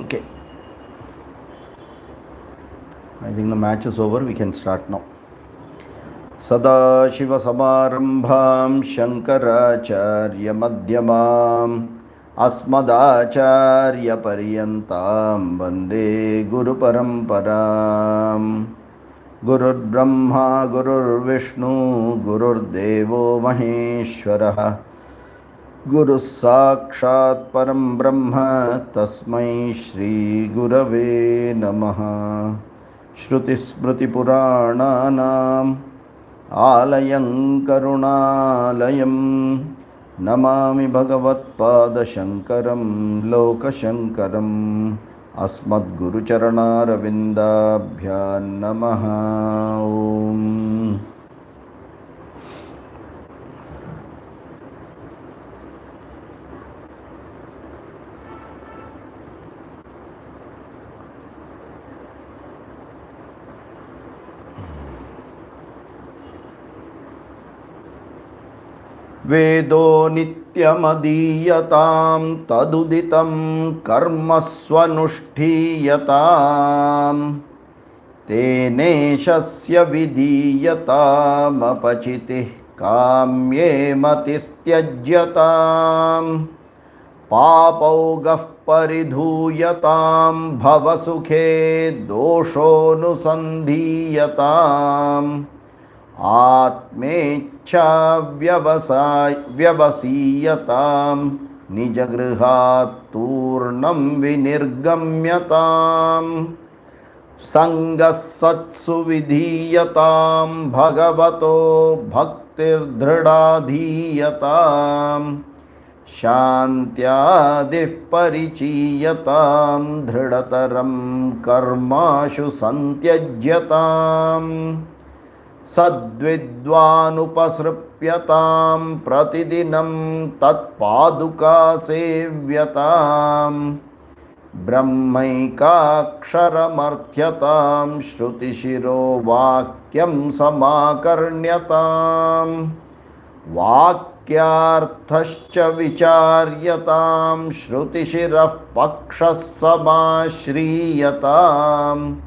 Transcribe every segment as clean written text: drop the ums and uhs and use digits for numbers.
Okay, I think the match is over. We can start now. Sadashivasamarambham Shankaracharya-madhyamam Asmadacharya-paryantam Vande Guru-paramparam. Gurur Brahma, Gurur Vishnu, Gurur Devo Maheshwaraha. Guru Sakshat Param Brahma Tasmai Shri Gurave Namaha. Shruti Smriti Purananam Alayam Karunalayam Namami Bhagavat Pada Shankaram Loka Shankaram Asmad Guru Charana Ravindabhyan Namaha Om. Vedo nityamadiyatam taduditam karmasvanushthiyatam teneshasya vidiyatam apachitih kamye matistyajyatam papaugah paridhuyatam bhavasukhe doshonusandhiyatam Atmecha vyavasiyatam nijagrihat turnam vinirgamyatam sangasatsu vidhiyatam bhagavato bhaktir dhradhiyatam shantyadih parichiyatam dhradatam karmashu santyajyatam Sadvidvanupasripyatam pratidinam tatpaduka sevyatam brahmaikaksaramarthyatam shrutishiro vakyam samakarnyatam vakyarthascha vicharyatam shrutishirah pakshas samashriyatam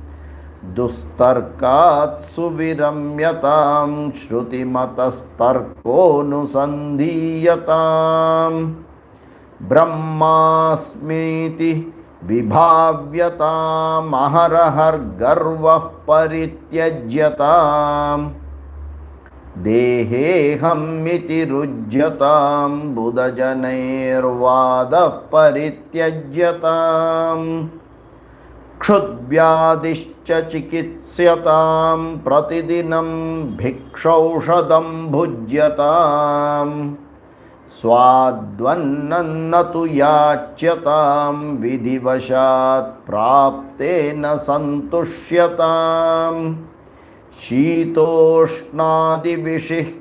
Dustarkat suviramyatam shrutimatatarkonusandhiyatam brahmasmiti vibhavyatam aharahar garvah parityajyatam deheham iti rujyatam buddhajanairvadah parityajyatam Kshudvyadischa chikitsatam pratidinam bhikshaushadam bhujyatam swadvannannatu yachyatam vidivashat praptena santushyatam shitoshnadi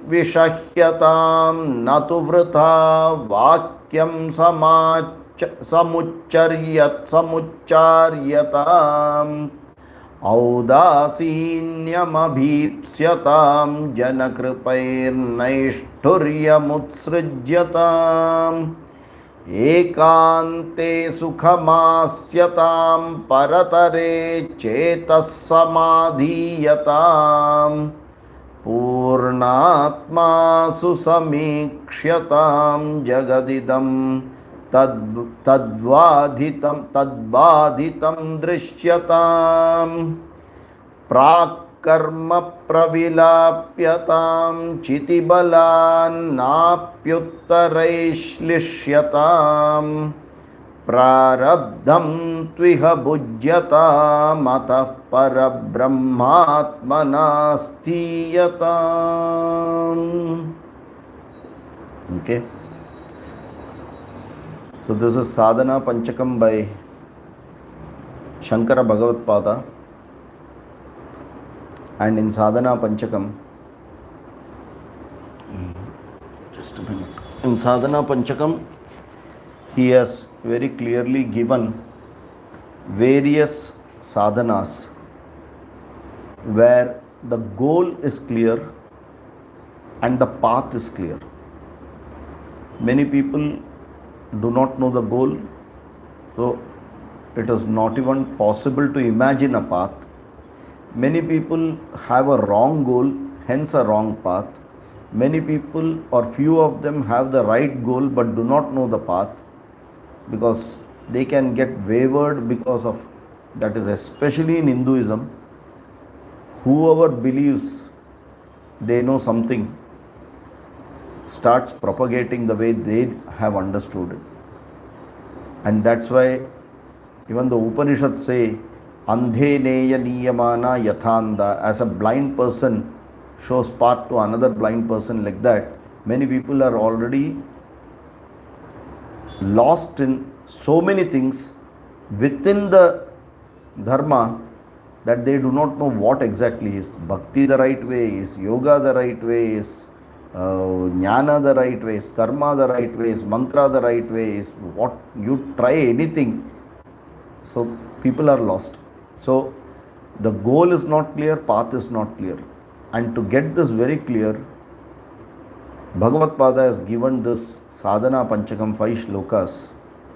vishahyatam natu vritha vakyam samucharyatam audasinyamabhipsyatam janakripairnaishthuryamutsrijyatam ekante sukhamasyatam paratare chetassamadhiyatam purnatma susamikshyatam jagadidam tadvaditam drisyatam prakkarma pravilapyatam chitibalan napyuttaraishlisyatam prarabdham tviha bhujyatam atah parabrahmatmanasthiyatam. Okay. So this is Sadhana Panchakam by Shankara Bhagavatpada, and in Sadhana Panchakam, just a minute, in Sadhana Panchakam he has very clearly given various sadhanas where the goal is clear and the path is clear. Many people do not know the goal, so it is not even possible to imagine a path. Many people have a wrong goal, hence a wrong path. Many people or few of them have the right goal but do not know the path, because they can get wavered because of that. Is especially in Hinduism. Whoever believes they know something starts propagating the way they have understood it. And that's why even the Upanishads say, Andhe neya niyamana yathanda, as a blind person shows path to another blind person, like that, many people are already lost in so many things within the dharma that they do not know what exactly is bhakti the right way, is yoga the right way, is jnana the right way, is karma the right way, is mantra the right way, is what you try anything. So people are lost. So the goal is not clear, path is not clear. And to get this very clear, Bhagavad Pada has given this Sadhana Panchakam 5 shlokas,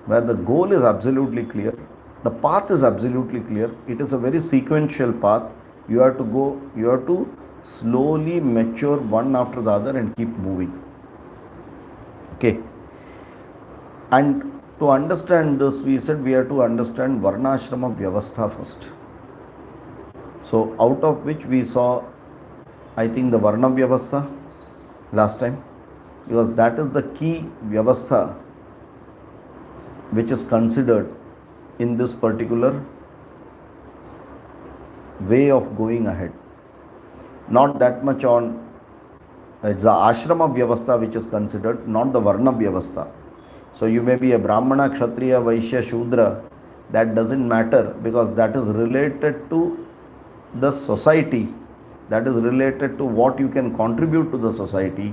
where the goal is absolutely clear, the path is absolutely clear. It is a very sequential path. You have to go, you have to slowly mature one after the other and keep moving. Okay. And to understand this, we said we have to understand Varnashrama Vyavastha first. So out of which we saw, I think, the Varna Vyavastha last time, because that is the key Vyavastha which is considered in this particular way of going ahead. Not that much on, it's the Ashrama Vyavastha which is considered, not the Varna Vyavastha. So you may be a Brahmana, Kshatriya, Vaishya, Shudra, that doesn't matter, because that is related to the society, that is related to what you can contribute to the society.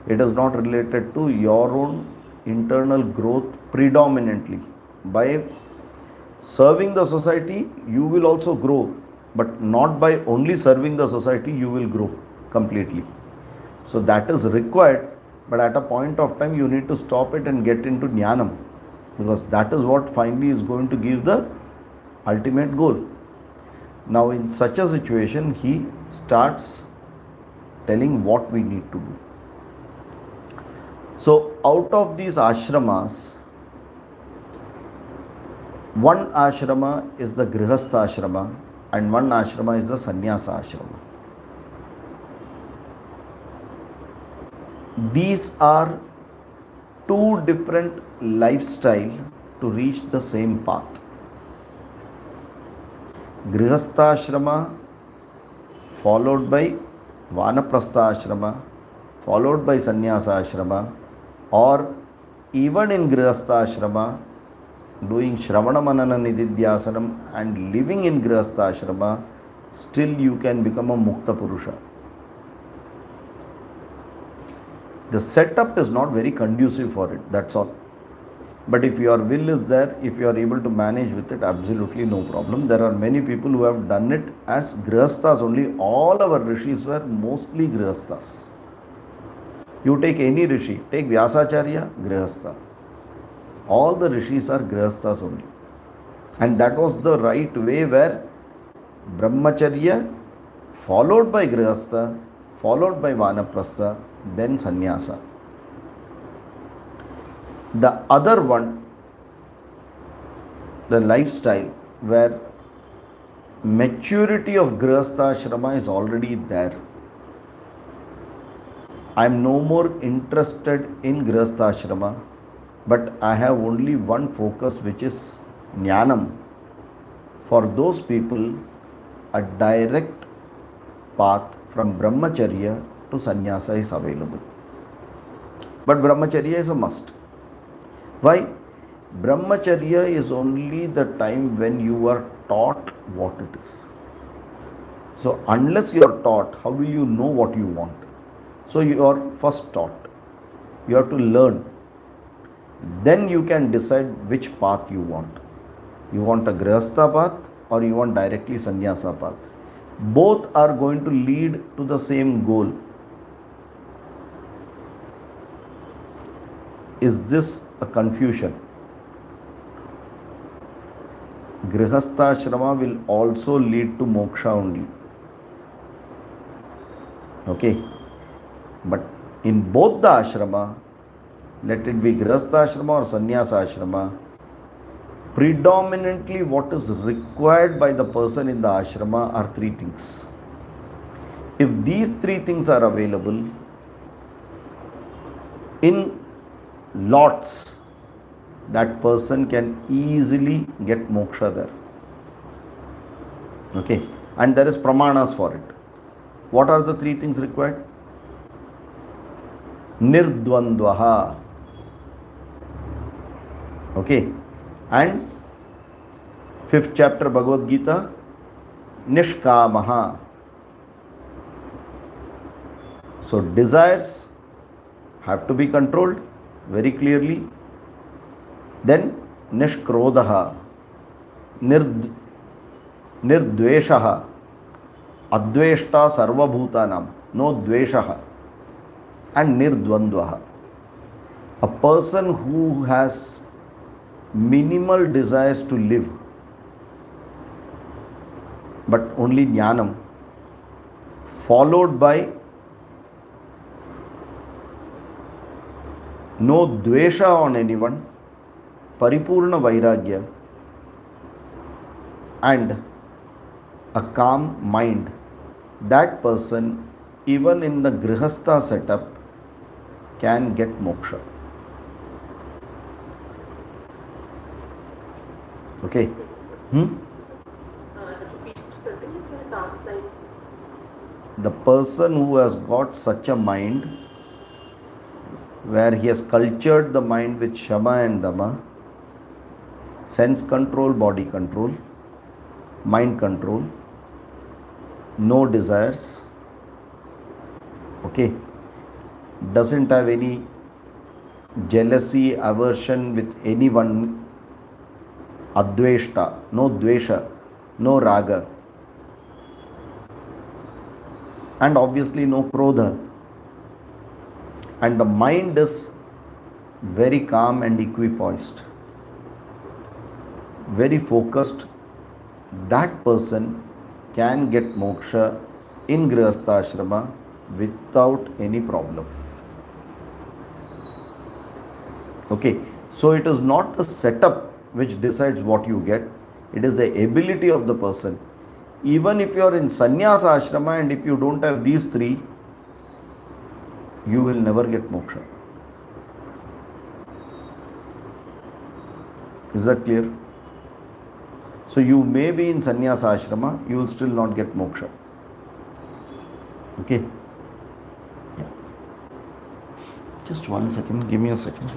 It is not related to your own internal growth predominantly. By serving the society, you will also grow, but not by only serving the society, you will grow completely. So that is required, but at a point of time, you need to stop it and get into Jnanam, because that is what finally is going to give the ultimate goal. Now, in such a situation, he starts telling what we need to do. So, out of these ashramas, one ashrama is the Grihastha ashrama and one ashrama is the Sannyasa ashrama. These are two different lifestyles to reach the same path. Grihastha ashrama followed by Vanaprastha ashrama followed by Sannyasa ashrama, or even in Grihastha ashrama doing Shravana Manana Nididhyasanam and living in Grihastha ashrama, still you can become a Mukta Purusha. The setup is not very conducive for it, that's all. But if your will is there, if you are able to manage with it, absolutely no problem. There are many people who have done it as Grihasthas only. All our rishis were mostly Grihasthas. You take any rishi, take Vyasacharya, Grihastha. All the rishis are Grihasthas only. And that was the right way, where Brahmacharya followed by Grihastha, followed by Vanaprastha, then Sannyasa. The other one, the lifestyle where maturity of Grihastha ashrama is already there. I am no more interested in Grihastha ashrama, but I have only one focus, which is Jnanam. For those people, a direct path from Brahmacharya to Sannyasa is available. But Brahmacharya is a must. Why? Brahmacharya is only the time when you are taught what it is. So unless you are taught, how will you know what you want? So you are first taught. You have to learn. Then you can decide which path you want. You want a Grihastha path or you want directly Sannyasa path. Both are going to lead to the same goal. Is this a confusion? Grihastha will also lead to moksha only. Okay. But in both the ashrama, let it be Grihastha or Sannyasa ashrama, predominantly what is required by the person in the ashrama are three things. If these three things are available in lots, that person can easily get moksha there. Okay, and there is pramanas for it. What are the three things required? Nirdvandvaha. Okay, and 5th chapter Bhagavad Gita, Nishkamaha. So desires have to be controlled very clearly. Then Nishkrodaha, Nirdveshaha, Adveshta Sarvabhutanam, no Dveshaha, and Nirdvandvaha. A person who has minimal desires to live, but only jnanam, followed by no dvesha on anyone, paripurna vairagya, and a calm mind, that person, even in the grihastha setup, can get moksha. Okay. The person who has got such a mind, where he has cultured the mind with Shama and Dama, sense control, body control, mind control, no desires, okay, doesn't have any jealousy, aversion with anyone, adveshta, no dvesha, no raga, and obviously no krodha, and the mind is very calm and equipoised, very focused, that person can get moksha in Grihastha ashrama without any problem. Okay, so it is not the setup which decides what you get, it is the ability of the person. Even if you are in sannyasa ashrama and if you don't have these three, you will never get moksha. Is that clear? So you may be in sannyasa ashrama, you will still not get moksha. Okay? Yeah. Just 1 second, give me a second.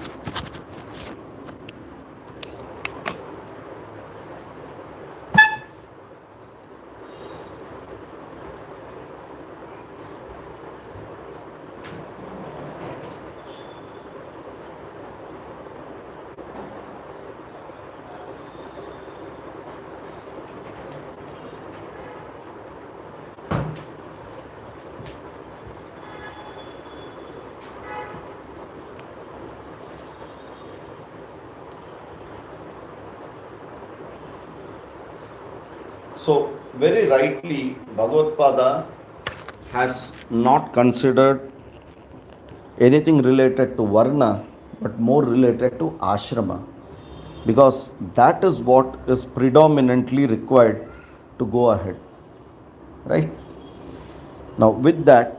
So, very rightly, Bhagavad Pada has not considered anything related to Varna, but more related to Ashrama, because that is what is predominantly required to go ahead. Right? Now, with that,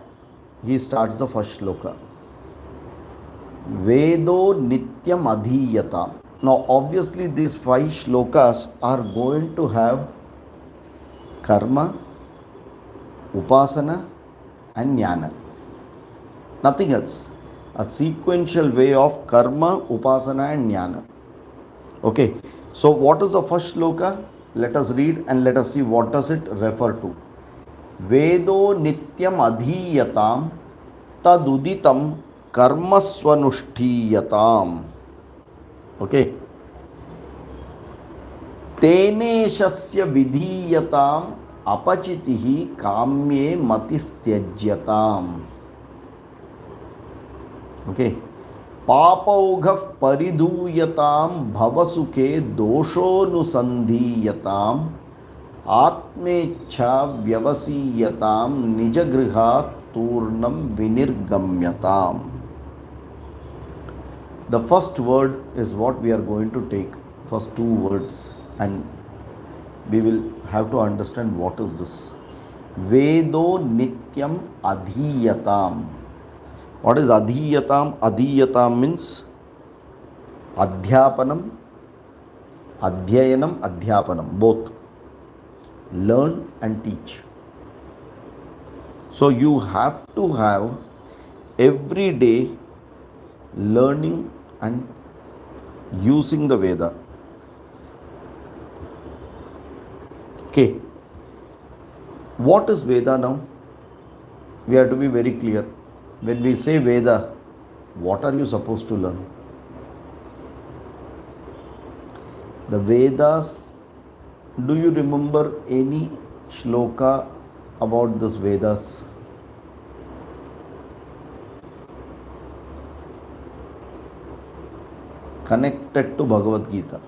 he starts the first shloka. Vedo Nityam Adhiyata. Now, obviously, these 5 shlokas are going to have karma, upasana, and jnana. Nothing else. A sequential way of karma, upasana, and jnana. Okay. So, what is the first shloka? Let us read and let us see what does it refer to. Vedo nityam adhiyatam taduditam karmaswanushtiyatam. Okay. Teneshasya vidhiyatam apachitihi kamye matistyajyatam. Okay. पापौघः परिधूयतां भवसुखे दोषोऽनुसन्धीयताम् आत्मेच्छा व्यवसीयतां निजगृहात् तूर्णं विनिर्गम्यताम्. The first word is what we are going to take, first two words, and we will have to understand what is this. Vedo nityam adhiyatam. What is adhiyatam? Adhiyatam means adhyapanam, adhyayanam, adhyapanam, both. Learn and teach. So you have to have every day learning and using the Veda. Okay. What is Veda now? We have to be very clear. When we say Veda, what are you supposed to learn? The Vedas, do you remember any shloka about this Vedas? Connected to Bhagavad Gita.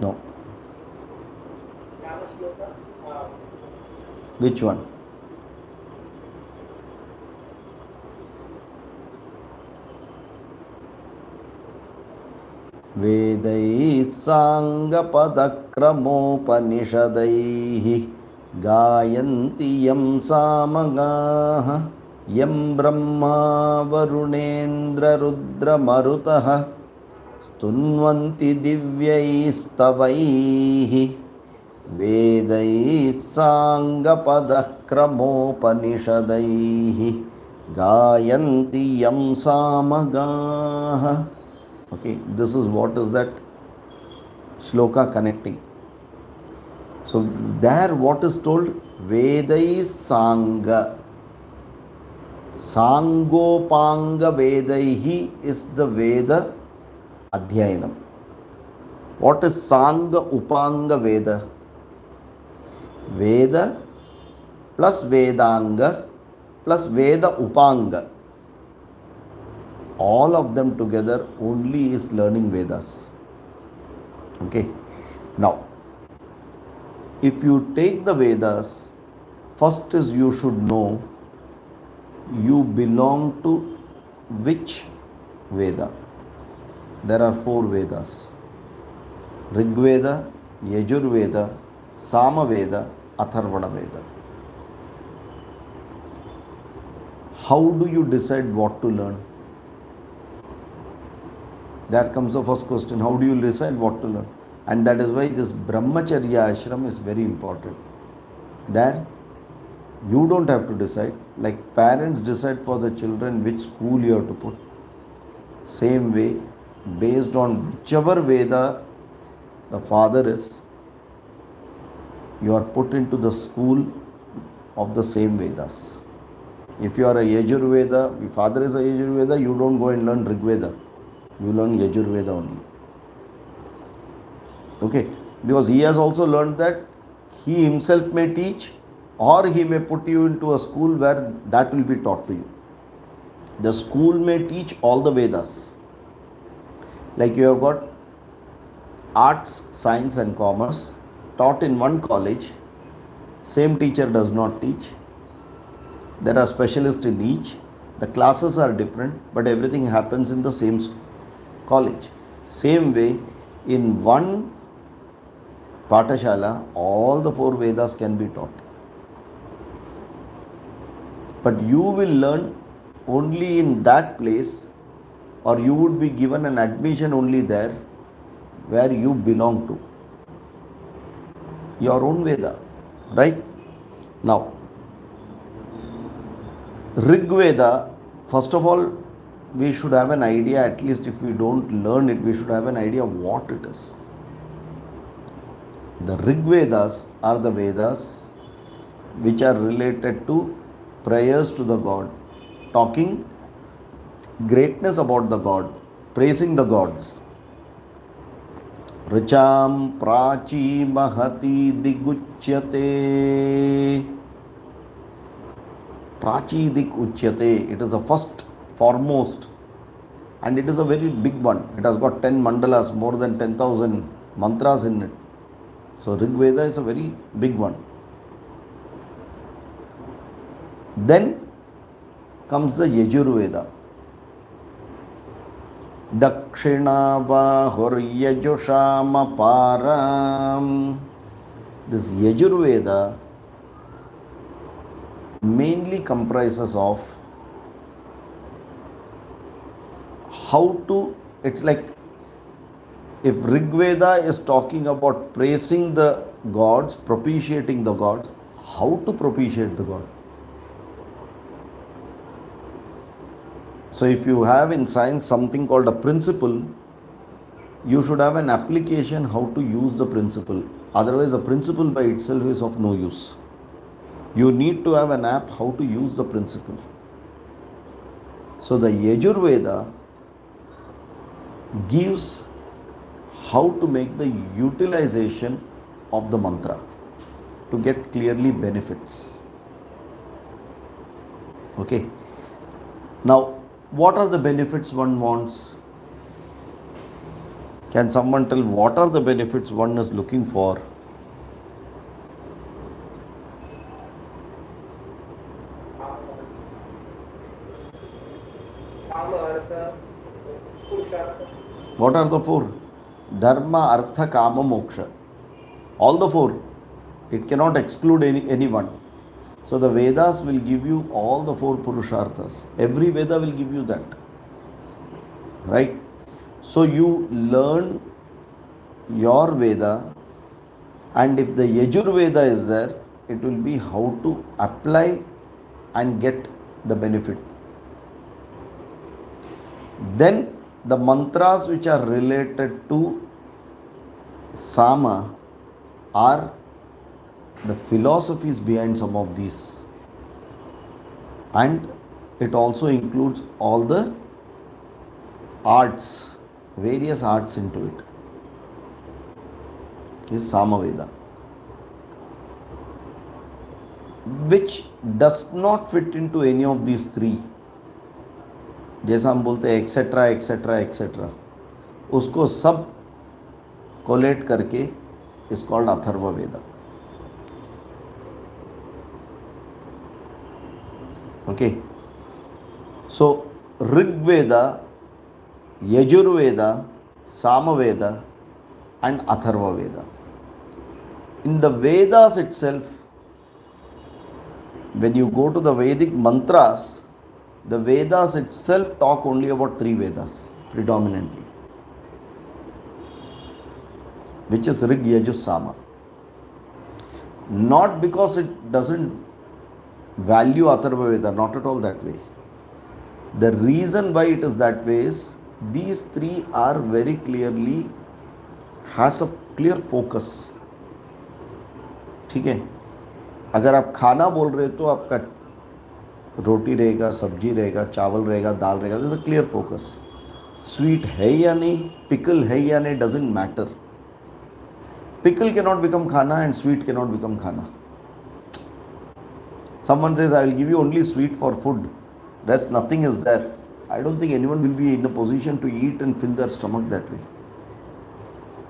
No. Which one? वेदैः साङ्गपदक्रमोपनिषदैः गायन्ति यं सामगाः यं ब्रह्मा वरुणेन्द्ररुद्रमरुतः स्तुन्वन्ति दिव्यैस्तवैः. वेदैः साङ्गपदक्रमोपनिषदैः गायन्ति यं सामगाः. Okay, this is what is that shloka connecting. So there what is told? Vedai Sangha. Sangopanga Vedaihi is the Veda Adhyayanam. What is Sangha Upanga Veda? Veda plus Vedanga plus Veda Upanga. All of them together only is learning Vedas. Okay. Now, if you take the Vedas, first is you should know you belong to which Veda. There are 4 Vedas: Rig Veda, Yajur Veda, Sama Veda, Atharvana Veda. How do you decide what to learn? There comes the first question. How do you decide what to learn? And that is why this Brahmacharya ashram is very important. There, you don't have to decide. Like parents decide for the children which school you have to put. Same way, based on whichever Veda the father is, you are put into the school of the same Vedas. If you are a Yajur Veda, your father is a Yajur Veda, you don't go and learn Rig Veda. You learn Yajur Veda only. Okay, because he has also learned that he himself may teach, or he may put you into a school where that will be taught to you. The school may teach all the Vedas. Like you have got arts, science and commerce taught in one college. Same teacher does not teach. There are specialists in each. The classes are different, but everything happens in the same college. Same way, in one Patashala, all the 4 Vedas can be taught. But you will learn only in that place, or you would be given an admission only there where you belong to. Your own Veda, right? Now, Rig Veda, first of all, we should have an idea, at least if we don't learn it, we should have an idea of what it is. The Rig Vedas are the Vedas which are related to prayers to the God, talking greatness about the God, praising the gods. Richam prachi mahati diguchyate. Prachi dig uchyate. It is the first, foremost, and it is a very big one. It has got 10 mandalas, more than 10,000 mantras in it. So Rig Veda is a very big one. Then comes the Yajurveda. Dakshina Vahuryajushama Param. This Yajurveda mainly comprises of how to, it's like if Rig Veda is talking about praising the gods, propitiating the gods, how to propitiate the god. So if you have in science something called a principle, you should have an application how to use the principle. Otherwise, the principle by itself is of no use. You need to have an app how to use the principle. So the Yajurveda gives how to make the utilization of the mantra to get clearly benefits. Okay. Now, what are the benefits one wants? Can someone tell what are the benefits one is looking for? What are the four? Dharma, Artha, Kama, Moksha. All the four. It cannot exclude anyone. So the Vedas will give you all the four Purusharthas. Every Veda will give you that. Right? So you learn your Veda, and if the Yajur Veda is there, it will be how to apply and get the benefit. Then the mantras which are related to Sama are the philosophies behind some of these, and it also includes all the arts, various arts into it. Is Samaveda, which does not fit into any of these three. जैसा हम बोलते हैं etcetera etcetera etcetera, उसको सब collate करके is called Atharva Veda. Okay, so Rig Veda, Yajur Veda, Samaveda and Atharva Veda. In the Vedas itself, when you go to the Vedic mantras, the Vedas itself talk only about three Vedas predominantly, which is Rig, Yajur, Sama. Not because it doesn't value Atharva Veda, not at all that way. The reason why it is that way is these three are very clearly, has a clear focus. ठीक है, अगर आप खाना बोल रहे हो तो आपका रोटी रहेगा, सब्जी रहेगा, चावल रहेगा, दाल रहेगा. There is a clear focus. Sweet है या नहीं, pickle है या नहीं, doesn't matter. Pickle cannot become khana and sweet cannot become khana. Someone says, I will give you only sweet for food, rest nothing is there. I don't think anyone will be in a position to eat and fill their stomach that way.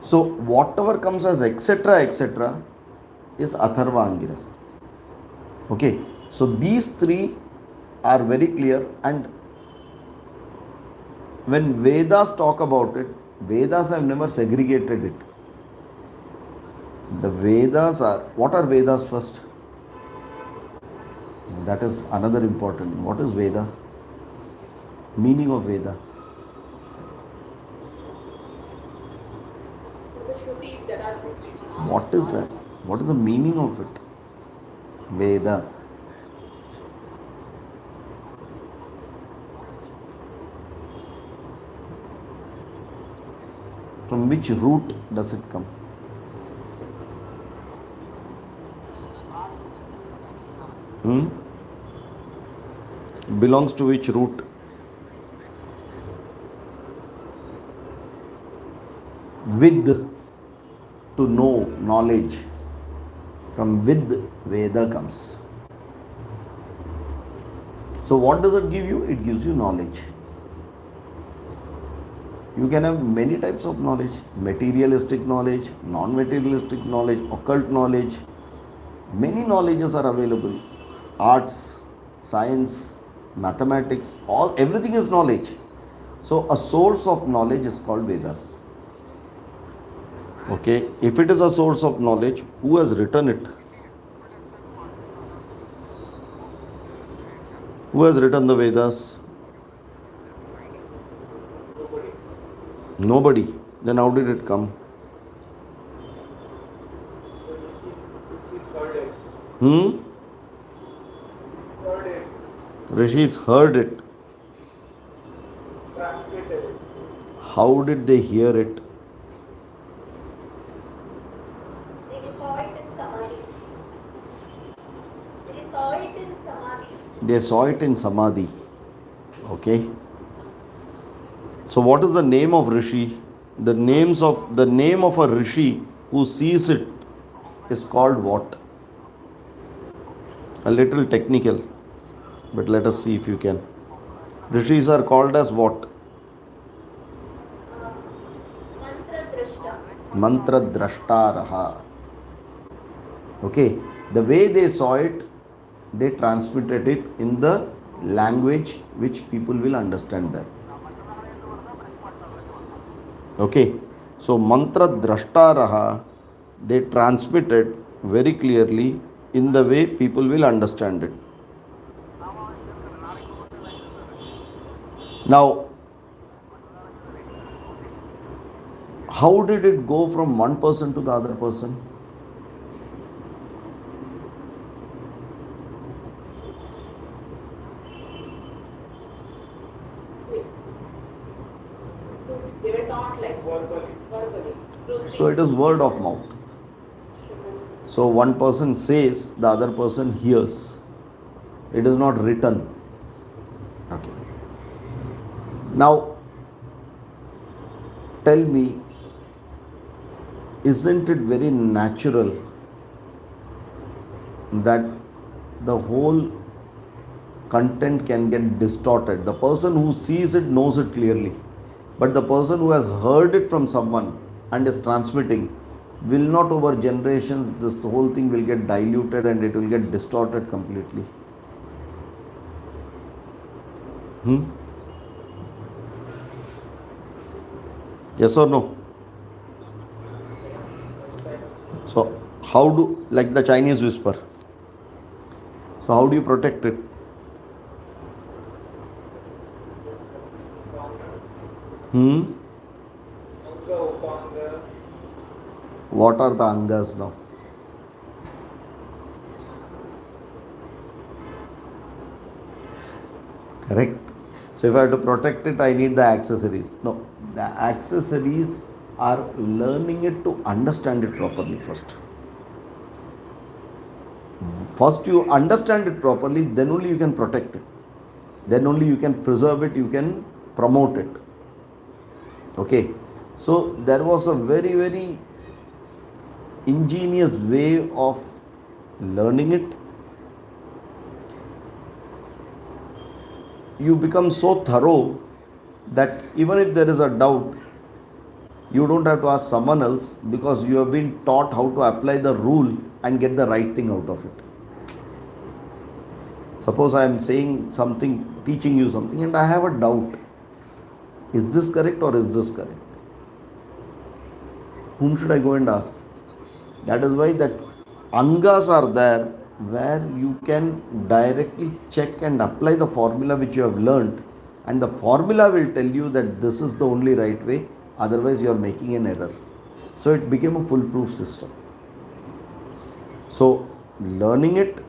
So whatever comes as etc. etc. is Atharva Angirasa. Okay, so these three are very clear, and when Vedas talk about it, Vedas have never segregated it. The Vedas are, what are Vedas first? That is another important. What is Veda? Meaning of Veda. What is that? What is the meaning of it? Veda. From which root does it come? Belongs to which root? With. to know knowledge. From vid, Veda comes. So what does it give you? It gives you knowledge. You can have many types of knowledge: materialistic knowledge, non-materialistic knowledge, occult knowledge. Many knowledges are available. Arts, science, mathematics, everything is knowledge. So a source of knowledge is called Vedas. Okay, if it is a source of knowledge, who has written it? Who has written the Vedas? Nobody. Then how did it come? Rishis heard it. How did they hear it? They saw it in Samadhi. They saw it in Samadhi. They saw it in Samadhi. Okay. So what is the name of Rishi? The name of a Rishi who sees it is called what? A little technical, but let us see if you can. Rishis are called as what? Mantra Drashta. Mantra Drashtaraha. Okay. The way they saw it, they transmitted it in the language which people will understand that. Okay. So Mantra Drashtaraha, they transmitted very clearly in the way people will understand it. Now, how did it go from one person to the other person? They were taught like verbally. So it is word of mouth. So one person says, the other person hears. It is not written. Okay. Now, tell me, isn't it very natural that the whole content can get distorted? The person who sees it knows it clearly, but the person who has heard it from someone and is transmitting will not, over generations, this whole thing will get diluted and it will get distorted completely. Yes or no? So how do, like the Chinese whisper, so how do you protect it? What are the angas now? Correct. So if I have to protect it, I need the accessories. No, the accessories are learning it to understand it properly first. First you understand it properly, then only you can protect it. Then only you can preserve it, you can promote it. Okay. So there was a very, very ingenious way of learning it. You become so thorough that even if there is a doubt, you don't have to ask someone else, because you have been taught how to apply the rule and get the right thing out of it. Suppose I am saying something, teaching you something, and I have a doubt. Is this correct or is this correct? Whom should I go and ask? That is why that angas are there, where you can directly check and apply the formula which you have learned, and the formula will tell you that this is the only right way, otherwise you are making an error. So it became a foolproof system. So learning it,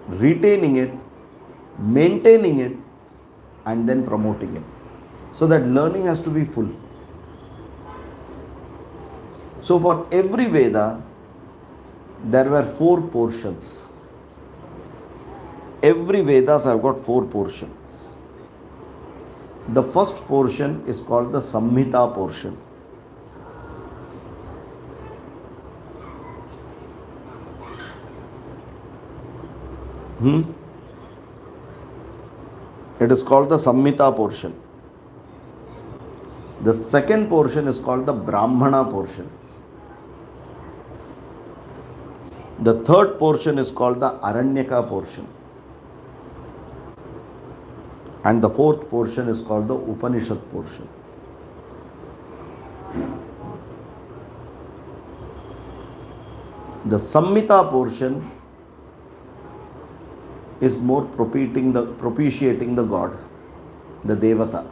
retaining it, maintaining it, and then promoting it. So that learning has to be full. So for every Veda, there were 4 portions. Every Vedas have got 4 portions. The first portion is called the Samhita portion. Hmm? It is called the Samhita portion. The second portion is called the Brahmana portion. The third portion is called the Aranyaka portion. And the fourth portion is called the Upanishad portion. The Samhita portion is more propitiating the god, the Devata.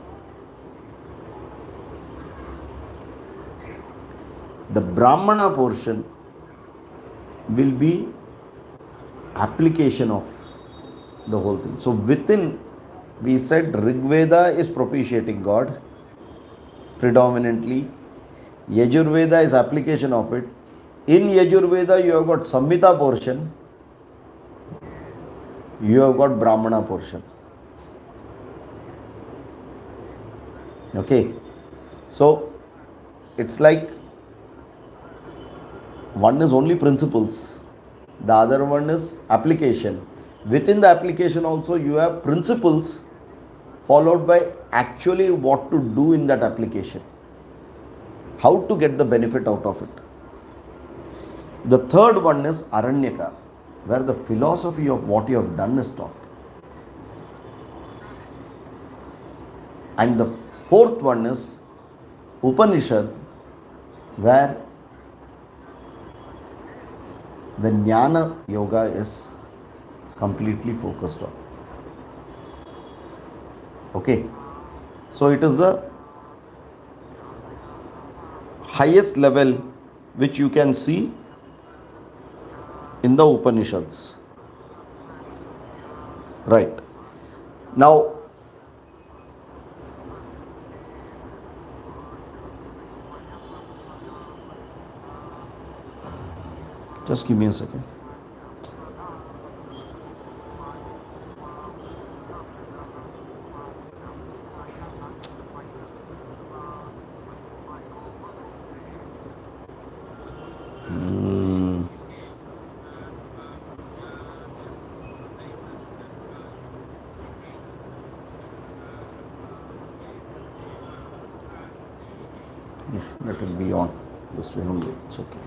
The Brahmana portion will be application of the whole thing. So within, we said Rig Veda is propitiating God predominantly. Yajurveda is application of it. In Yajurveda you have got Samhita portion, you have got Brahmana portion. Okay, so it's like one is only principles, the other one is application. Within the application also you have principles followed by actually what to do in that application, how to get the benefit out of it. The third one is Aranyaka, where the philosophy of what you have done is taught. And the fourth one is Upanishad, where the Jnana Yoga is completely focused on. Okay, so it is the highest level which you can see in the Upanishads. Right. Now, just give me a second. Let it be on this way only. It's okay.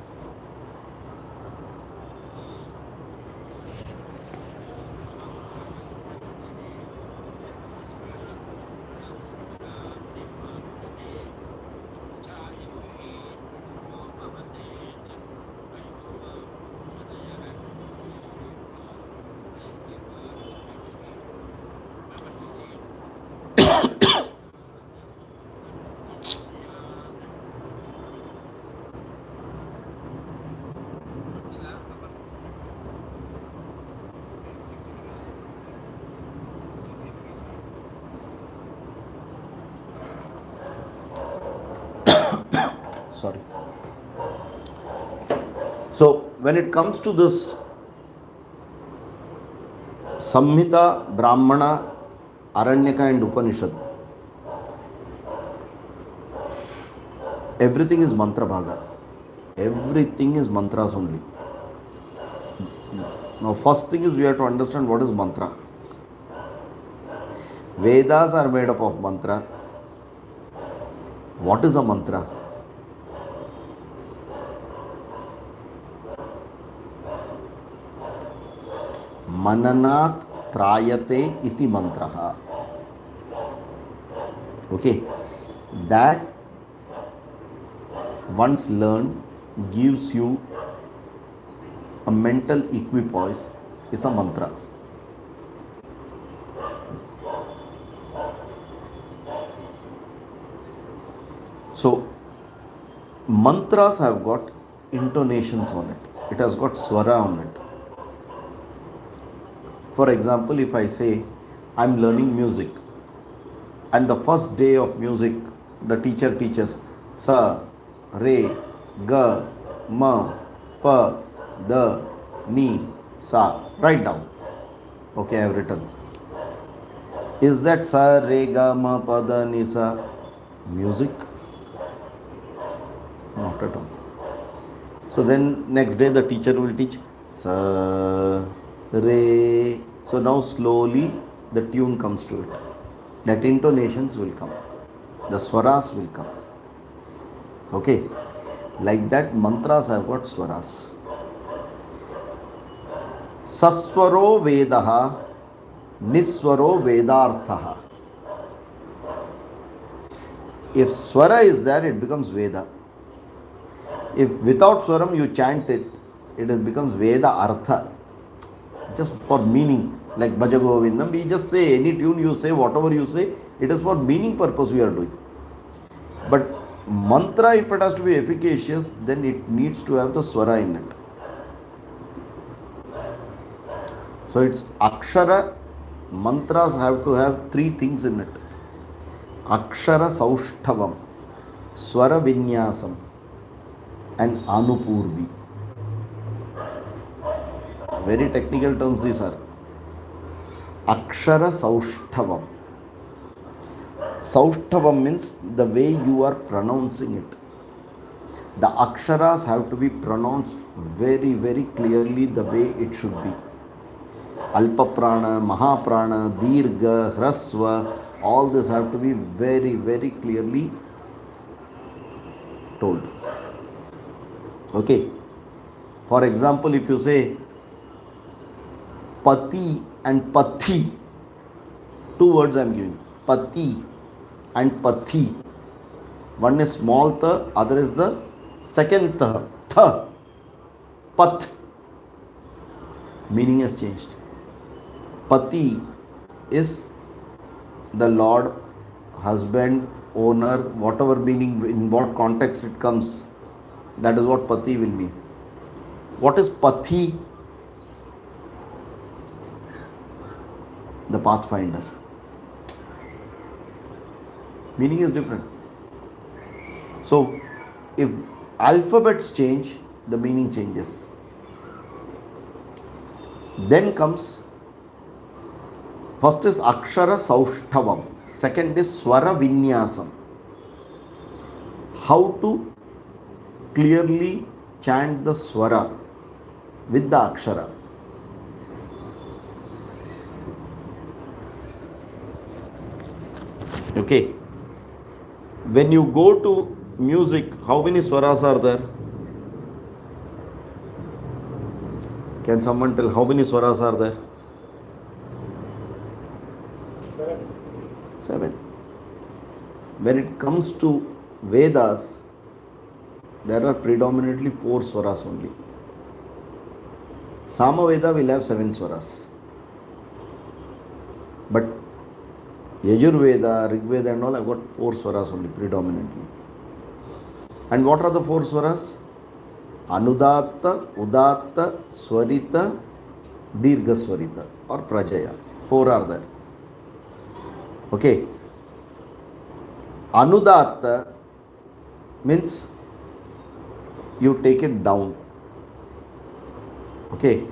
Sorry. So when it comes to this Samhita, Brahmana, Aranyaka and Upanishad, everything is mantra bhaga. Everything is mantras only. Now first thing is we have to understand what is mantra. Vedas are made up of mantra. What is a mantra? Mananat trayate iti mantraha. Okay, that once learned gives you a mental equipoise is a mantra. So mantras have got intonations on it. It has got swara on it. For example, if I say I am learning music, and the first day of music the teacher teaches sa, re, ga, ma, pa, da, ni, sa. Write down. Okay, I have written. Is that sa, re, ga, ma, pa, da, ni, sa music? Not at all. So then next day the teacher will teach sa, Re. So now slowly the tune comes to it. That intonations will come. The swaras will come. Okay. Like that, mantras have got swaras. Saswaro Vedaha, Niswaro Vedarthaha. If swara is there, it becomes Veda. If without swaram you chant it, it becomes Veda Artha. Just for meaning, like Bhaja Govindam, we just say any tune you say, whatever you say, it is for meaning purpose we are doing. But mantra, if it has to be efficacious, then it needs to have the swara in it. So it's akshara. Mantras have to have three things in it: akshara saushthavam, swara vinyasam, and anupurvi. Very technical terms these are. Akshara saushthavam. Saushthavam means the way you are pronouncing it. The aksharas have to be pronounced very, very clearly the way it should be. Alpa prana, mahaprana, dirgha, hrasva, all this have to be very, very clearly told. Okay. For example, if you say pati and pathi, two words I am giving. Pati and pathi. One is small tha, other is the second tha. Tha. Path. Meaning has changed. Pati is the Lord, husband, owner, whatever meaning, in what context it comes, that is what Pati will mean. What is Pathi? The pathfinder. Meaning is different. So, if alphabets change, the meaning changes. Then comes, first is akshara saushthavam, second is swara vinyasam. How to clearly chant the swara with the akshara. Okay. When you go to music, how many swaras are there? Can someone tell how many swaras are there? 7. When it comes to Vedas, there are predominantly 4 swaras only. Samaveda will have 7 swaras. But Yajurveda, Rigveda and all have got 4 swaras only predominantly. And what are the 4 swaras? Anudatta, Udatta, Swarita, Dirgha Swarita or Prajaya. 4 are there. Okay. Anudatta means you take it down. Okay.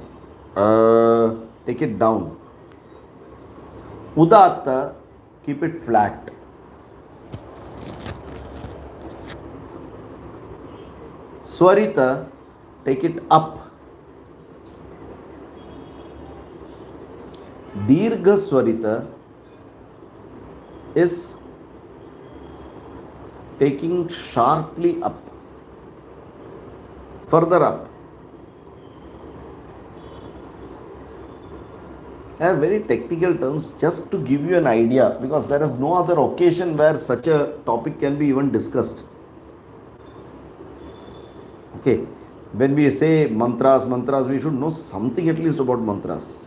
Take it down. Udatta, keep it flat. Swarita, take it up. Dirgha Swarita is taking sharply up, further up. They are very technical terms just to give you an idea, because there is no other occasion where such a topic can be even discussed. Okay, when we say mantras, we should know something at least about mantras.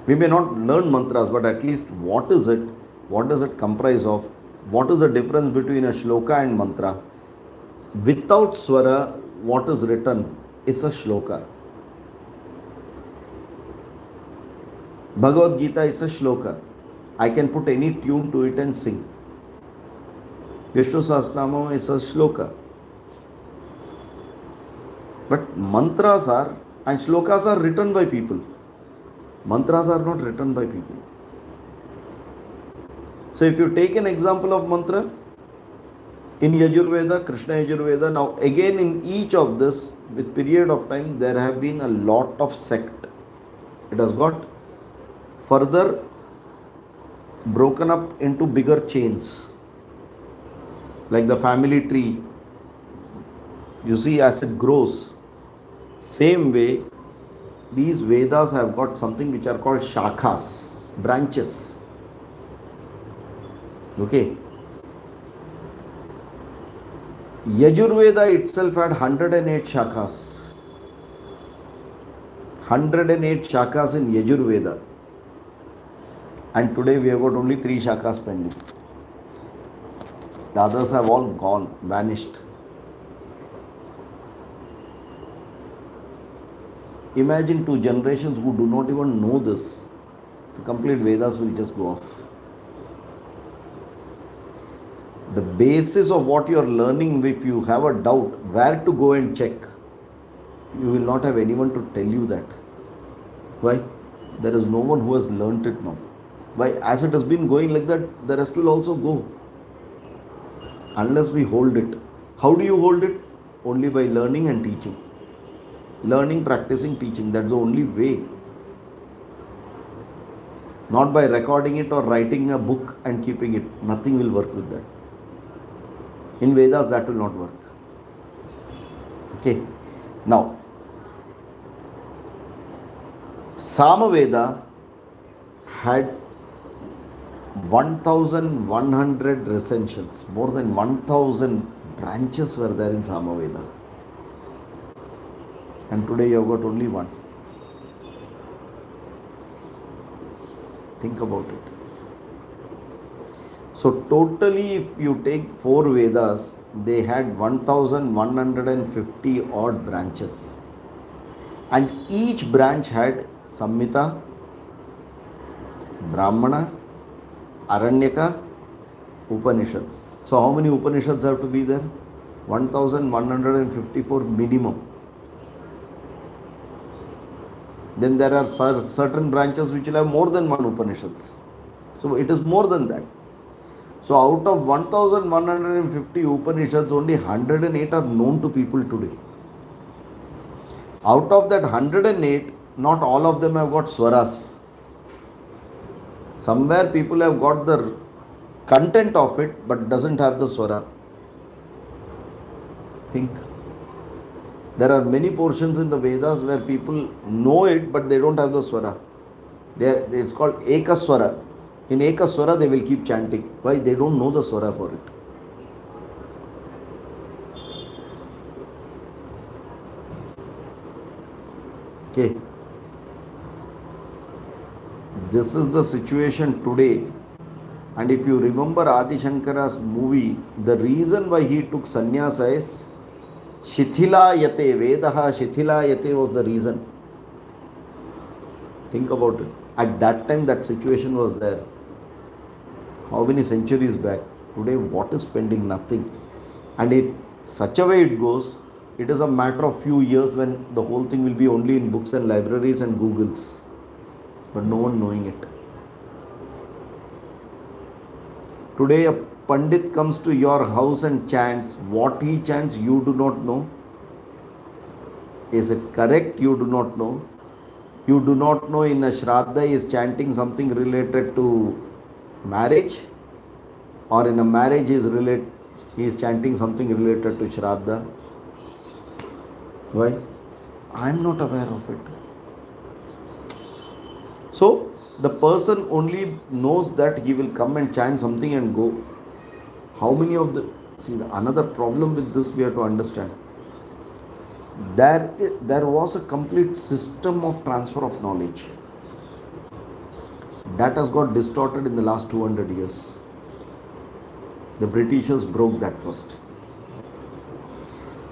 We may not learn mantras, but at least what is it? What does it comprise of? What is the difference between a shloka and mantra? Without swara, what is written is a shloka. Bhagavad Gita is a shloka. I can put any tune to it and sing. Vishnu Sahasranama is a shloka. But mantras are, and shlokas are written by people. Mantras are not written by people. So if you take an example of mantra, in Yajurveda, Krishna Yajurveda, now again in each of this, with period of time, there have been a lot of sect. It has got further broken up into bigger chains, like the family tree. You see, as it grows, same way, these Vedas have got something which are called shakhas, branches. Okay. Yajurveda itself had 108 shakhas. 108 shakhas in Yajurveda. And today we have got only 3 shakhas pending. The others have all gone, vanished. Imagine 2 generations who do not even know this. The complete Vedas will just go off. The basis of what you are learning, if you have a doubt where to go and check, you will not have anyone to tell you that. Why? There is no one who has learnt it now. Why? As it has been going like that, the rest will also go. Unless we hold it. How do you hold it? Only by learning and teaching. Learning, practicing, teaching. That's the only way. Not by recording it or writing a book and keeping it. Nothing will work with that. In Vedas, that will not work. Okay. Now, Samaveda had 1100 recensions. More than 1000 branches were there in Samaveda. And today you have got only one. Think about it. So totally, if you take 4 Vedas, they had 1150 odd branches. And each branch had Samhita, Brahmana, Aranyaka, Upanishad. So how many Upanishads have to be there? 1154 minimum. Then there are certain branches which will have more than 1 Upanishads. So it is more than that. So out of 1150 Upanishads, only 108 are known to people today. Out of that 108, not all of them have got swaras. Somewhere people have got the content of it, but doesn't have the swara. Think. There are many portions in the Vedas where people know it, but they don't have the swara. It's called Ekaswara. In Ekaswara, they will keep chanting. Why? They don't know the swara for it. Okay. This is the situation today. And if you remember Adi Shankara's movie, the reason why he took sannyasa is Shithila Yate, Vedaha Shithila Yate was the reason. Think about it. At that time, that situation was there. How many centuries back? Today, what is pending? Nothing. And if such a way it goes, it is a matter of few years when the whole thing will be only in books and libraries and Googles, but no one knowing it. Today, a Pandit comes to your house and chants. What he chants, you do not know. Is it correct? You do not know. You do not know in a Shraddha he is chanting something related to marriage, or in a marriage he is chanting something related to Shraddha. Why? I am not aware of it. So the person only knows that he will come and chant something and go. How many of the... See, another problem with this we have to understand. There was a complete system of transfer of knowledge. That has got distorted in the last 200 years. The Britishers broke that first.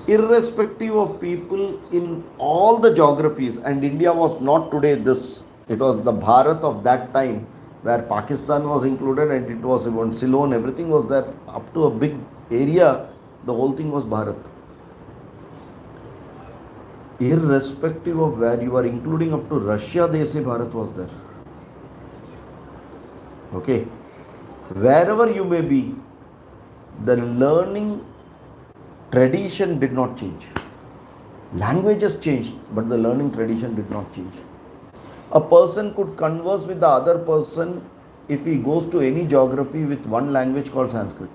Irrespective of people in all the geographies, and India was not today this, it was the Bharat of that time, where Pakistan was included and it was even Ceylon, everything was there. Up to a big area, the whole thing was Bharat. Irrespective of where you are, including up to Russia, they say Bharat was there. Okay. Wherever you may be, the learning tradition did not change. Languages changed, but the learning tradition did not change. A person could converse with the other person if he goes to any geography with one language called Sanskrit.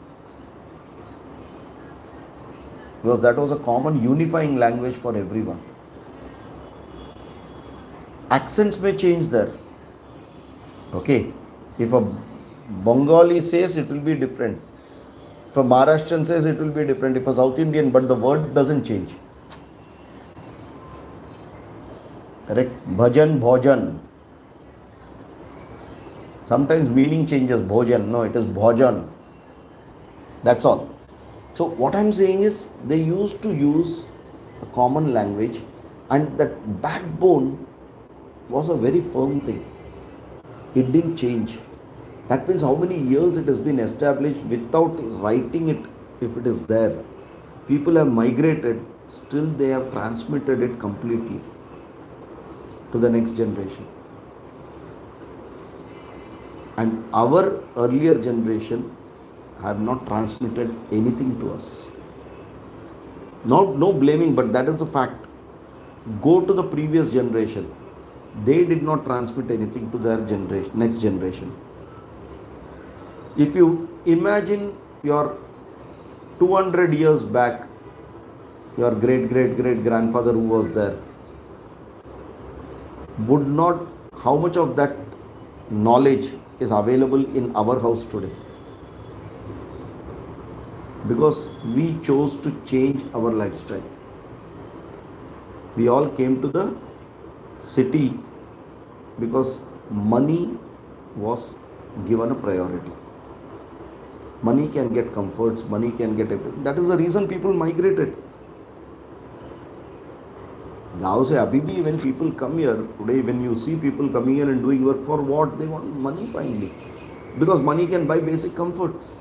Because that was a common unifying language for everyone. Accents may change there. Okay. If a Bengali says, it will be different. If a Maharashtrian says, it will be different. If a South Indian, but the word doesn't change. Correct? Bhajan, bhojan. Sometimes meaning changes. Bhojan. No, it is bhojan. That's all. So what I'm saying is, they used to use a common language, and that backbone was a very firm thing. It didn't change. That means how many years it has been established without writing it, if it is there. People have migrated, still they have transmitted it completely to the next generation. And our earlier generation have not transmitted anything to us. No blaming, but that is a fact. Go to the previous generation. They did not transmit anything to their generation, next generation. If you imagine your 200 years back, your great grandfather who was there, would not, how much of that knowledge is available in our house today? Because we chose to change our lifestyle. We all came to the city because money was given a priority. Money can get comforts, money can get everything. That is the reason people migrated. गाँव से अभी भी when people come here today, when you see people coming here and doing work, for what? They want money finally, because money can buy basic comforts.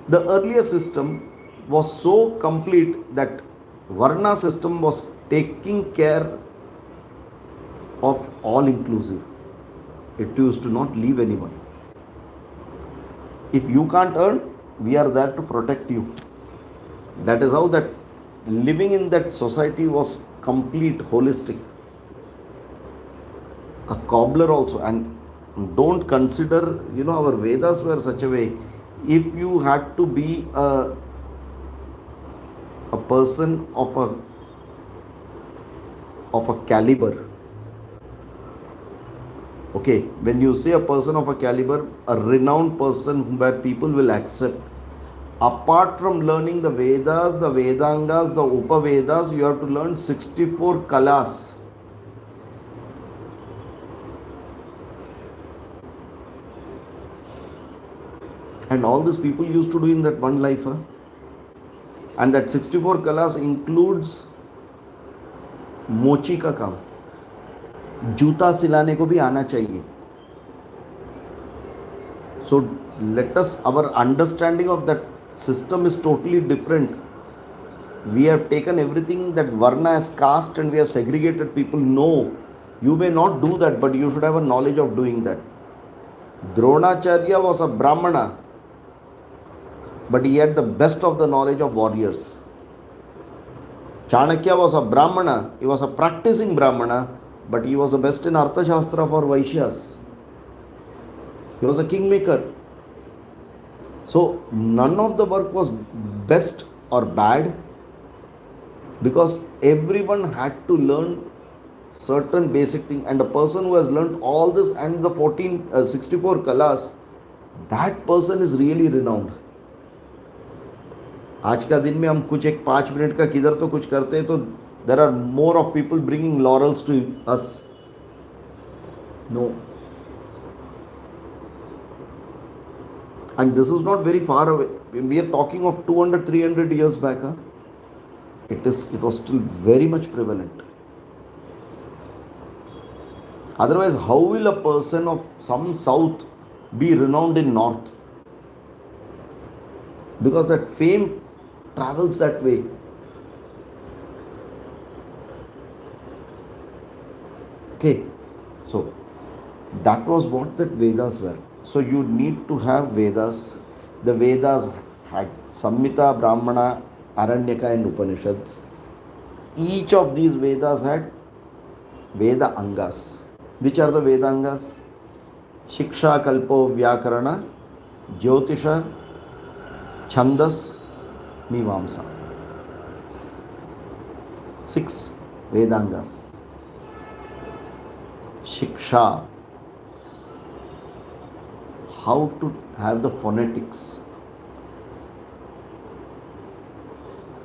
The earlier system was so complete that Varna system was taking care of all inclusive. It used to not leave anyone. If you can't earn, we are there to protect you. That is how that living in that society was complete, holistic. A cobbler also, and don't consider, our Vedas were such a way, if you had to be a person of a caliber. Okay, when you say a person of a caliber, a renowned person where people will accept, apart from learning the Vedas, the Vedangas, the Upavedas, you have to learn 64 kalas. And all these people used to do in that one life. And that 64 kalas includes मोची का काम. जूता सिलाने को भी आना चाहिए. So let us, our understanding of that system is totally different. We have taken everything that Varna has cast and we have segregated people. No, you may not do that, but you should have a knowledge of doing that. Dronacharya was a Brahmana, but he had the best of the knowledge of warriors. Chanakya was a Brahmana, he was a practicing Brahmana, but he was the best in Arthashastra for Vaishyas. He was a kingmaker. So none of the work was best or bad, because everyone had to learn certain basic thing, and a person who has learned all this and the 64 kalas, that person is really renowned. आज का दिन में हम कुछ एक 5 minute का किधर तो कुछ करते हैं, तो there are more of people bringing laurels to us. No. And this is not very far away. We are talking of 200-300 years back. It was still very much prevalent. Otherwise, how will a person of some south be renowned in north? Because that fame travels that way. Okay, so that was what that Vedas were. So you need to have Vedas. The Vedas had Samhita, Brahmana, Aranyaka and Upanishads. Each of these Vedas had Veda Angas. Which are the Vedangas? Shiksha, Kalpo, Vyakarana, Jyotisha, Chandas, Mimamsa. 6 Vedangas. Shiksha, how to have the phonetics,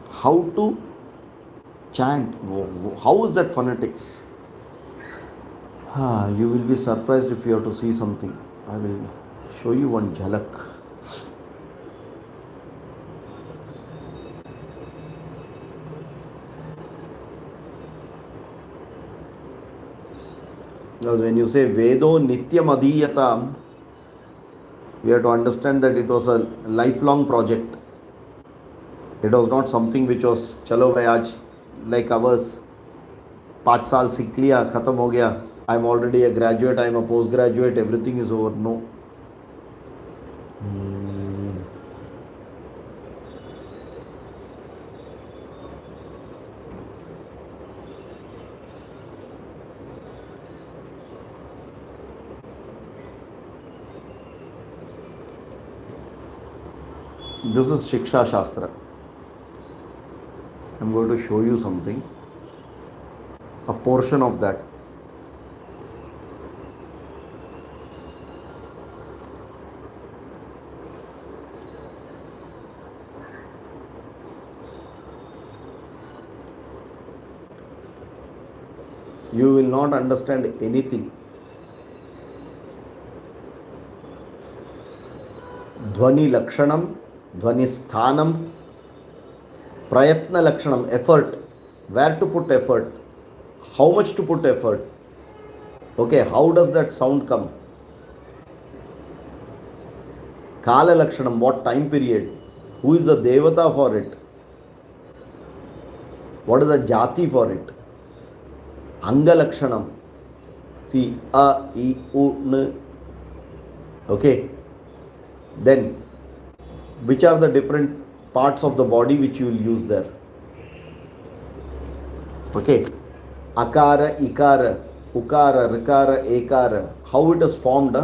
how to chant. How is that phonetics? You will be surprised if you have to see something. I will show you one jhalak. Because when you say Vedo Nityam Adhiyatam, we have to understand that it was a lifelong project. It was not something which was chalo bhai aaj like ours 5 saal सीख लिया खत्म हो गया. I am already a graduate, I am a postgraduate, everything is over. No. This is Shiksha Shastra. I am going to show you something, a portion of that. You will not understand anything. Dhvani Lakshanam, Dhvani Sthanam, Prayatna Lakshanam, effort. Where to put effort? How much to put effort? Okay, how does that sound come? Kala Lakshanam, what time period? Who is the Devata for it? What is the Jati for it? Anga Lakshanam. See, A, I, U, N. Okay. Then, which are the different parts of the body which you will use there? Okay. Akara, Ikara, Ukara, Rikara, Ekara. How it is formed?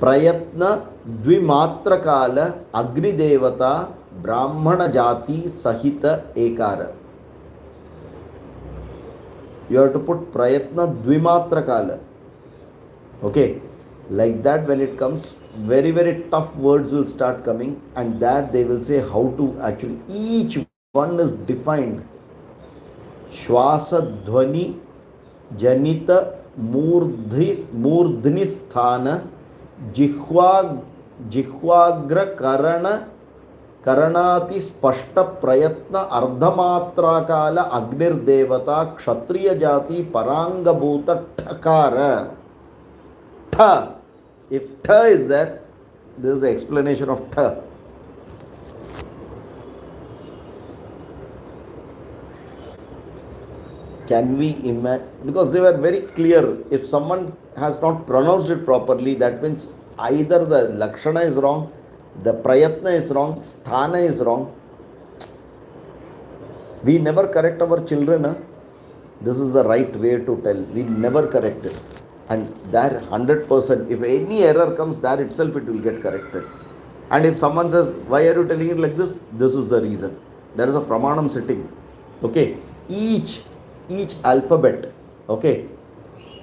Prayatna, Dvimatra Kala, Agni Devata, Brahmana Jati, Sahita, Ekara. You have to put Prayatna Dvimatra Kala. Okay. Like that, when it comes, very, very tough words will start coming, and that they will say how to actually, each one is defined. Shwasa Dhvani Janita Murdhni Sthana Jihwagra Karana Karanati Spashta Prayatna Ardhamatra Kala Agnir Devata Kshatriya Jati Paranga Bhuta Thakara. Tha. If tha is there, this is the explanation of tha. Can we imagine? Because they were very clear. If someone has not pronounced it properly, that means either the lakshana is wrong, the prayatna is wrong, sthana is wrong. We never correct our children. Huh? This is the right way to tell. We never correct it. And that 100%, if any error comes, there itself it will get corrected. And if someone says, why are you telling it like this? This is the reason. There is a pramanam sitting. Okay. Each alphabet. Okay.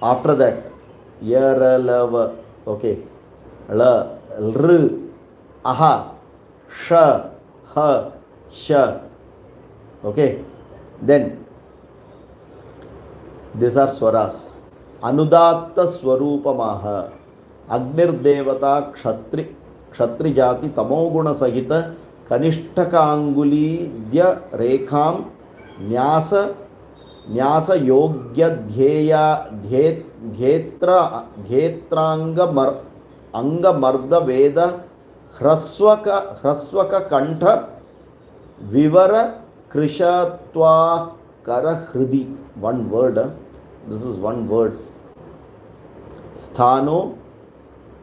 After that, yara, lava. Okay. La, r, aha, sha, ha, sha. Okay. Then, these are swaras. Anudatta Swarupamaha Agnir Devata Kshatri Jati Tamoguna Sahita Kanishtaka Anguli Dya Rekham Nyasa Yogya Dhyetranga Anga Marda Veda Hraswaka Kantha Vivara Krishatva Kara Hridi. One word. This is one word. Sthano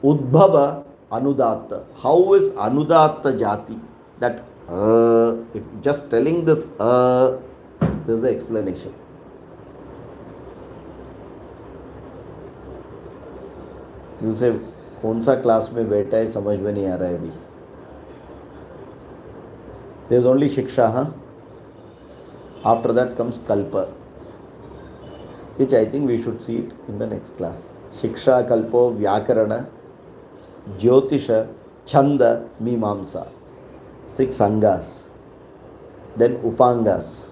Udbhava Anudatta. How is Anudatta Jati? That if just telling this is the explanation. You से कौन सा class में बैठा है समझ में नहीं आ रहा है अभी. देयर इज ओनली शिक्षा, हाँ. आफ्टर दैट कम्स कल्प, which I think we should see it in the next class. Shiksha, Kalpo, Vyakarana, Jyotisha, Chanda, Mimamsa. 6 Angas. Then Upangas.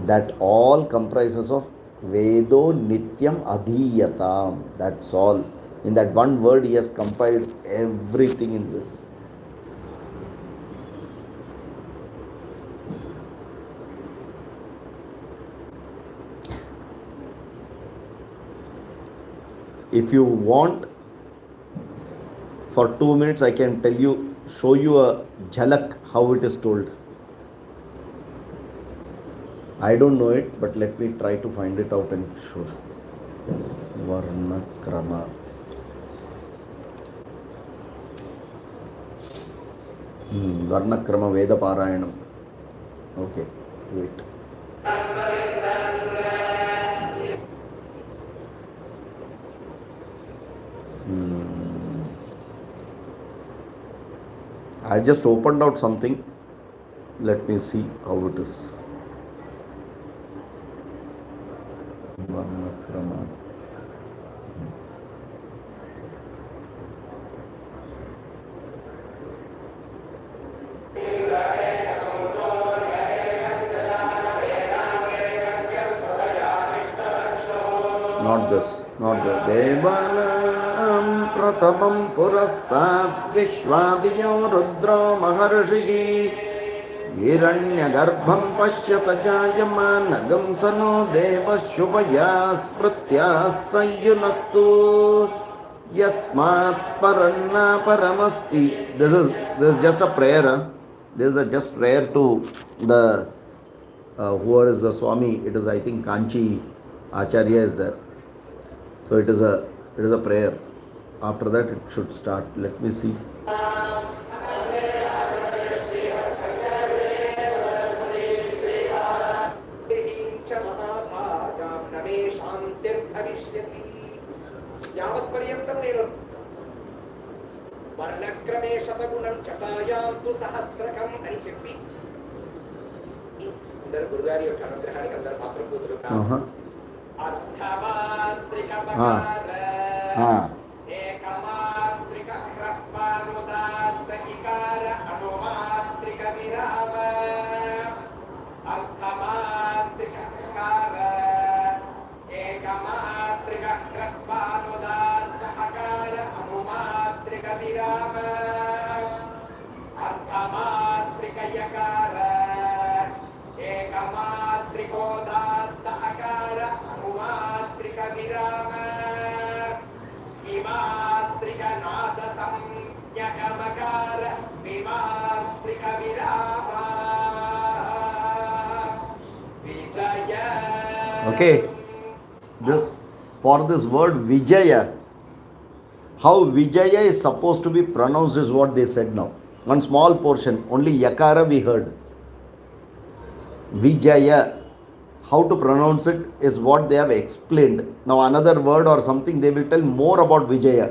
That all comprises of Vedo Nityam Adhiyatam. That's all. In that one word, he has compiled everything in this. If you want, for 2 minutes, I can tell you, show you a jhalak how it is told. I don't know it, but let me try to find it out and show. Varnakrama. Varnakrama Veda Parayanam. Okay, wait. I just opened out something. Let me see how it is. Varnakrama. Not this, not the Devanam Pratamam Purastat Vishwadiyo Rudra Maharshigi Hiranyagarbham Pashyata Jayamanagam Sano Deva Shubhaya Spritya Sayunaktu Yasmat Paranna Paramasti. This is just a prayer. This is a just prayer to the whoever is the Swami. It is, I think, Kanchi Acharya is there. So it is a prayer. After that it should start. Let me see. వర్ణక్రమే శతగుణం చటాయాంతు సహస్రకం అని చెప్పి అందరు గురుగారి యొక్క అనుగ్రహానికి అందరు పాత్ర కూతురు అర్థమాత్రిక ఏకమాత్రిక హ్రస్వానుదాత్త ఇకార అనుమాత్రిక విరామ అర్థమాత్రిక ఇకార ఏకమాత్రిక హ్రస్వానుదాత్త అకార అనుమాత్రిక విరామ అర్థమాత్రిక యకార ఏకమాత్రికోదాత్త అకార అనుమాత్రిక విరామ విమాత్రిక నాద సంజ్ఞకమకార విమాత్రిక విరామ విజయ. Okay, for this word Vijaya, how Vijaya is supposed to be pronounced is what they said now. One small portion, only Yakara we heard. Vijaya, how to pronounce it is what they have explained. Now another word or something they will tell more about Vijaya.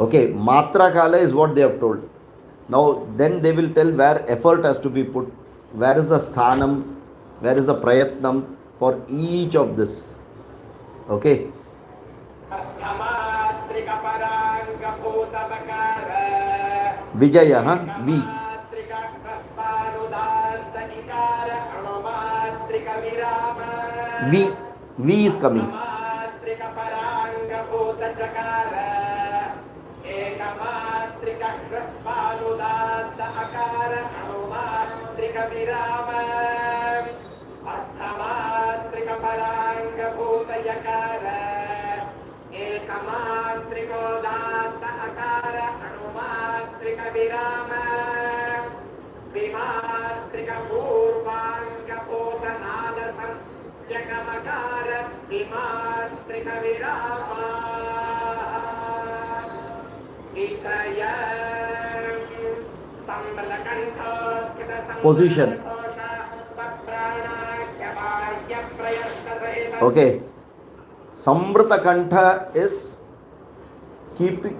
Okay, Matra Kala is what they have told. Now then they will tell where effort has to be put, where is the sthanam, where is the prayatnam for each of this. Okay. Vijaya, huh? V. V is coming. ఏకమాత్రికోదాత్త అకార అనుమాత్రిక విరామ విమాత్రిక పూర్వాంగ పోతనాద సంజ్ఞకమకార విమాత్రిక విరామ విజయ సంబలకంఠోత్కృత Position. Okay. Samvrta Kantha is keeping,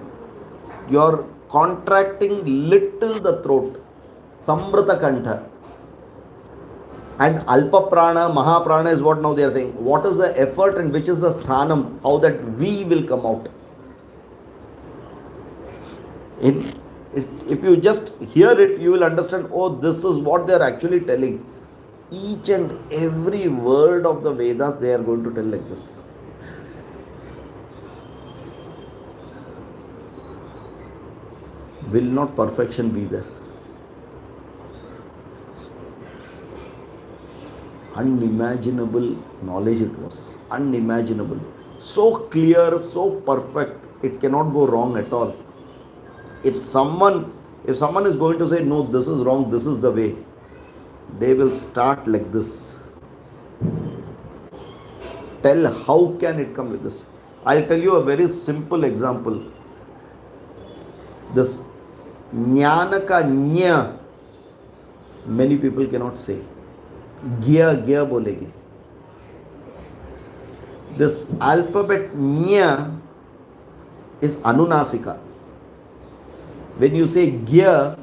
you're contracting little the throat. Samvrta Kantha. And Alpa Prana, Mahaprana is what now they are saying. What is the effort and which is the sthanam, how that we will come out. If you just hear it, you will understand, oh, this is what they are actually telling. Each and every word of the Vedas they are going to tell like this. Will not perfection be there? Unimaginable knowledge it was. Unimaginable. So clear, so perfect. It cannot go wrong at all. If someone is going to say, no, this is wrong, this is the way, they will start like this. Tell how can it come like this. I'll tell you a very simple example. This jnana ka nya, many people cannot say. Gya bolege. This alphabet nya is anunasika. When you say gya,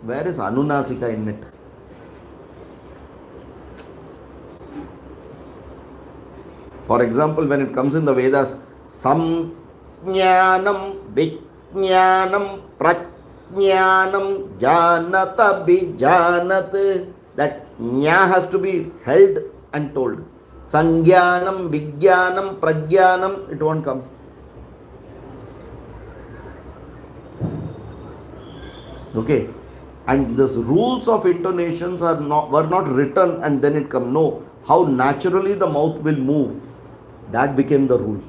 where is anunasika in it? For example, when it comes in the Vedas, samjnanam, vijnanam, prajnanam, janata, bijanat, that nya has to be held and told. Sangyanam, vijnanam, prajnanam, it won't come. Okay, and these rules of intonations were not written and then it come. No, how naturally the mouth will move, that became the rule.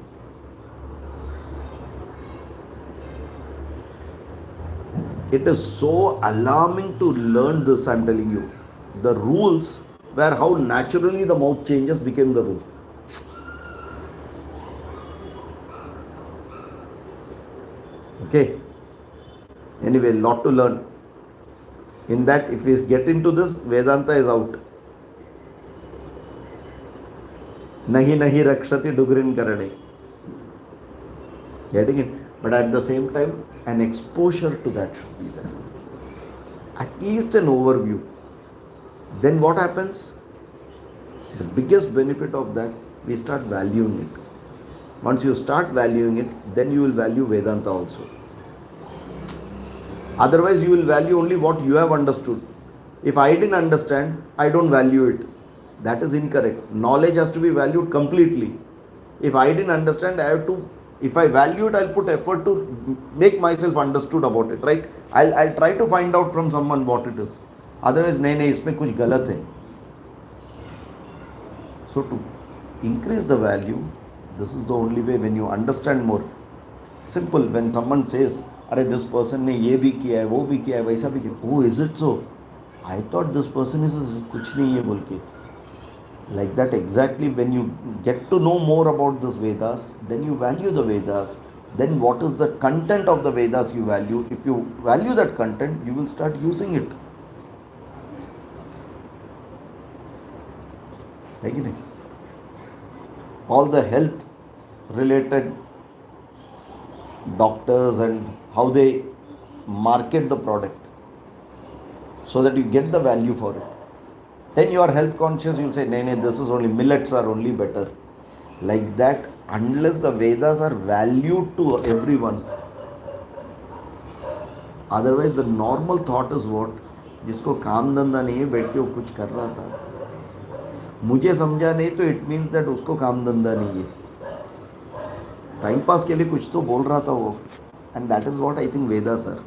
It is so alarming to learn this, I am telling you. The rules where how naturally the mouth changes became the rule. Okay. Anyway, lot to learn. In that, if we get into this, Vedanta is out. Nahi nahi rakshati dugrin karane. Getting it? But at the same time, an exposure to that should be there. At least an overview. Then what happens? The biggest benefit of that, we start valuing it. Once you start valuing it, then you will value Vedanta also. Otherwise, you will value only what you have understood. If I didn't understand, I don't value it. That is incorrect. Knowledge has to be valued completely. If I didn't understand, if I value it, I'll put effort to make myself understood about it, right? I'll try to find out from someone what it is. Otherwise, nahi, isme kuch galat hai. So to increase the value, this is the only way. When you understand more. Simple, when someone says, अरे this person ने ये भी किया है, वो भी किया है, वैसा भी किया, oh is it so? I thought this person is कुछ नहीं है बोल के. Like that exactly, when you get to know more about this Vedas, then you value the Vedas. Then what is the content of the Vedas you value? If you value that content, you will start using it. Right? All the health related doctors and how they market the product so that you get the value for it. Then you are health conscious, you will say, nay, this is only, millets are only better. Like that, unless the Vedas are valued to everyone, otherwise the normal thought is what? जिसको काम धंधा नहीं है, बैठ के वो कुछ कर रहा था, मुझे समझा नहीं तो it means that उसको काम धंधा नहीं है, टाइम पास के लिए कुछ तो बोल रहा था वो. And that is what I think Vedas are.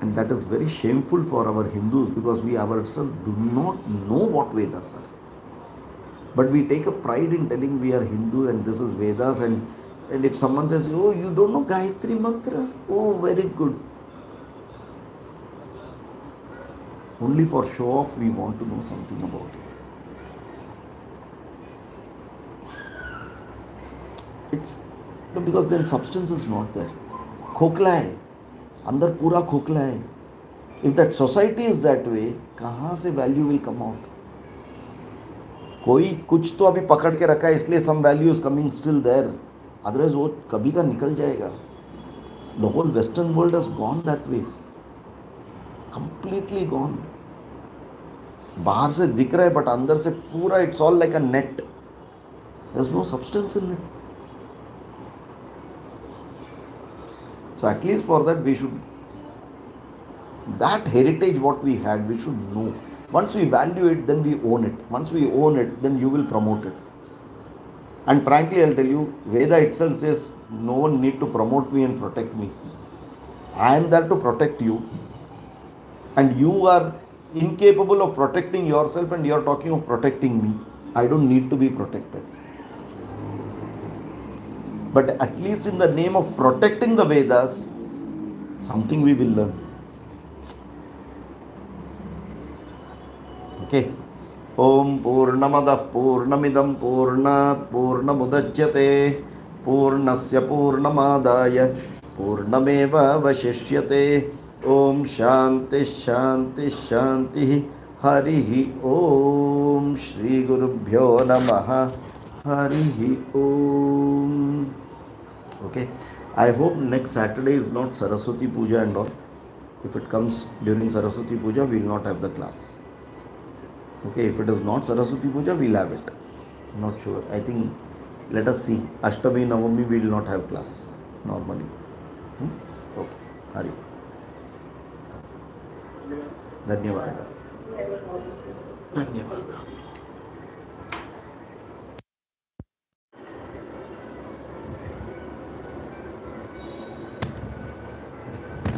And that is very shameful for our Hindus, because we ourselves do not know what Vedas are. But we take a pride in telling we are Hindu and this is Vedas. And if someone says, oh, you don't know Gayatri Mantra? Oh, very good. Only for show off we want to know something about it. It's because then substance is not there. खोखला है, अंदर पूरा खोखला है. If that society is that way, कहाँ से value will come out? कोई कुछ तो अभी पकड़ के रखा है, इसलिए some value is coming still there. Otherwise वो कभी का निकल जाएगा. The whole Western world has gone that way. Completely gone. बाहर से दिख रहा है बट अंदर से पूरा it's all like a net. There's no substance in it. So at least for that we should, that heritage what we had, we should know. Once we value it, then we own it. Once we own it, then you will promote it. And frankly, I'll tell you, Veda itself says, no one need to promote me and protect me. I am there to protect you. And you are incapable of protecting yourself and you are talking of protecting me. I don't need to be protected. But at least in the name of protecting the Vedas, something we will learn. Okay. Om Purnamadah Purnamidam Purnat Purnamudachyate Purnasya Purnamadaya Purnameva Vashishyate. Om Shanti Shanti Shanti Harihi Om Shri Gurubhyo Namaha Harihi Om. Okay. I hope next Saturday is not Saraswati Puja and all. If it comes during Saraswati Puja, we will not have the class. Okay, if it is not Saraswati Puja, we will have it. Not sure. I think, let us see. Ashtami, Navami, we will not have class normally. Okay. Hari. Dhanyavada. Dhanyavada.